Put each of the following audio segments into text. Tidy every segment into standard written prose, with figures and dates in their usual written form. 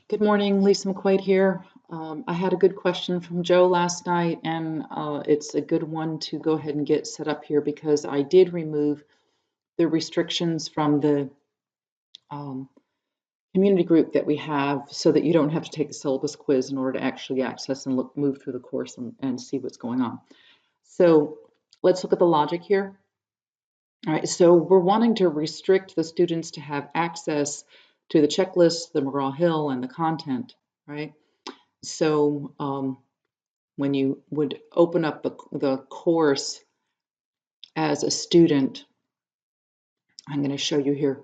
Good morning, Lisa McQuaid here. I had a good question from Joe last night, and it's a good one to go ahead and get set up here because I did remove the restrictions from the community group that we have so that you don't have to take the syllabus quiz in order to actually access and move through the course and see what's going on. So let's look at the logic here. All right, so we're wanting to restrict the students to have access to the checklist, the McGraw-Hill, and the content, right? So when you would open up the course as a student, I'm going to show you here,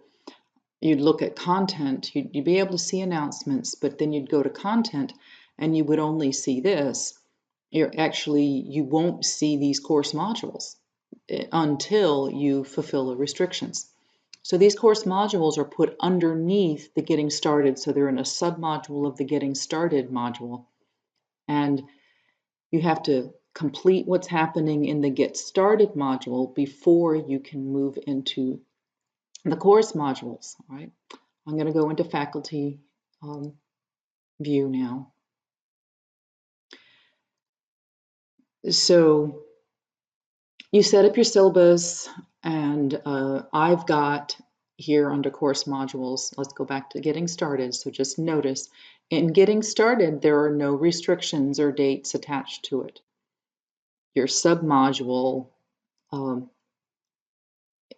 you'd look at content, you'd be able to see announcements, but then you'd go to content and you would only see this. You won't see these course modules until you fulfill the restrictions. So these course modules are put underneath the Getting Started, so they're in a submodule of the Getting Started module. And you have to complete what's happening in the Get Started module before you can move into the course modules, right? I'm going to go into faculty view now. So you set up your syllabus, and I've got here under course modules, let's go back to Getting Started. So just notice, in Getting Started, there are no restrictions or dates attached to it. Your submodule,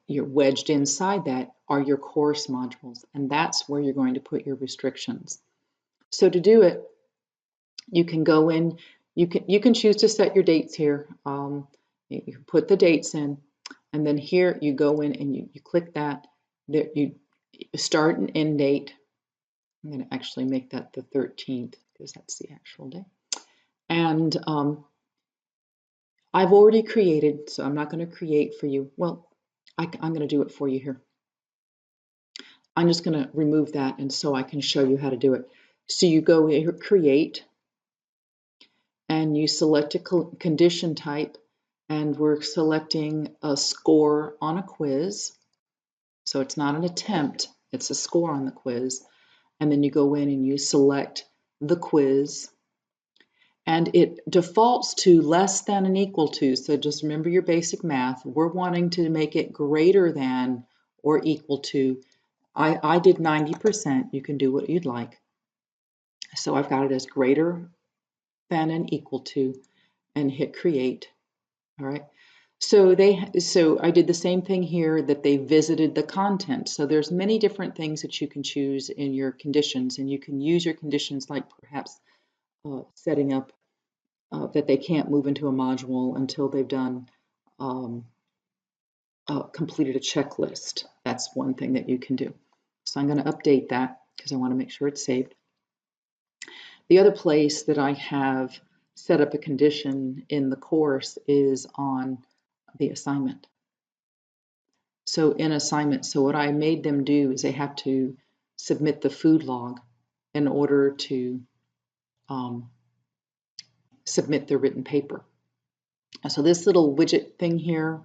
you're wedged inside that are your course modules, and that's where you're going to put your restrictions. So to do it, you can go in, you can choose to set your dates here. You can put the dates in, and then here you go in and you click that. There you start and end date. I'm going to actually make that the 13th because that's the actual day. And I've already created, so I'm not going to create for you. Well, I'm going to do it for you here. I'm just going to remove that, and so I can show you how to do it. So you go here, create, and you select a condition type, and we're selecting a score on a quiz. So it's not an attempt, it's a score on the quiz. And then you go in and you select the quiz, and it defaults to less than and equal to. So just remember your basic math. We're wanting to make it greater than or equal to. I did 90%. You can do what you'd like. So I've got it as greater than and equal to, and hit create. All right. So I did the same thing here, that they visited the content. So there's many different things that you can choose in your conditions, and you can use your conditions like perhaps setting up that they can't move into a module until they've done completed a checklist. That's one thing that you can do. So I'm going to update that because I want to make sure it's saved. The other place that I have set up a condition in the course is on the assignment. So in assignment, so what I made them do is they have to submit the food log in order to submit their written paper. So this little widget thing here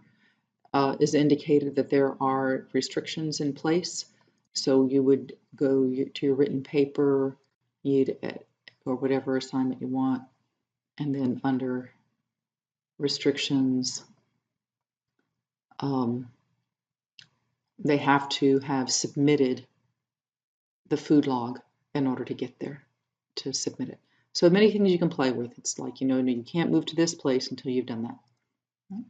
is indicated that there are restrictions in place. So you would go to your written paper, or whatever assignment you want, and then under restrictions, they have to have submitted the food log in order to get there to submit it. So many things you can play with. It's like, you can't move to this place until you've done that. Right.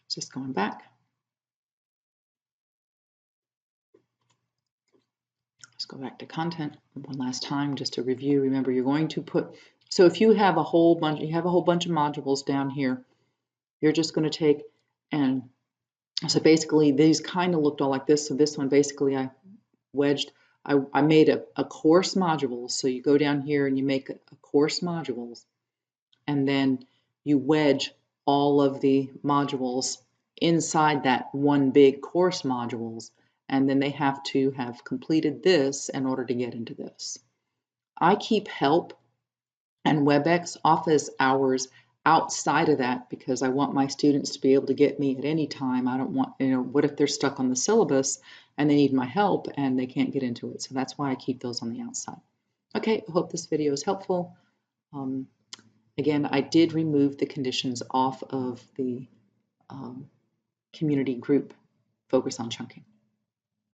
Just going back. Let's go back to content one last time just to review. Remember, you're going to put, so if you have a whole bunch of modules down here, you're just going to take, and so basically these kind of looked all like this. So this one basically I wedged, I made a course module. So you go down here and you make a course modules, and then you wedge all of the modules inside that one big course modules, and then they have to have completed this in order to get into this. I keep help and WebEx office hours outside of that because I want my students to be able to get me at any time. I don't want, what if they're stuck on the syllabus and they need my help and they can't get into it? So that's why I keep those on the outside. Okay, I hope this video is helpful. Again, I did remove the conditions off of the community group focus on chunking.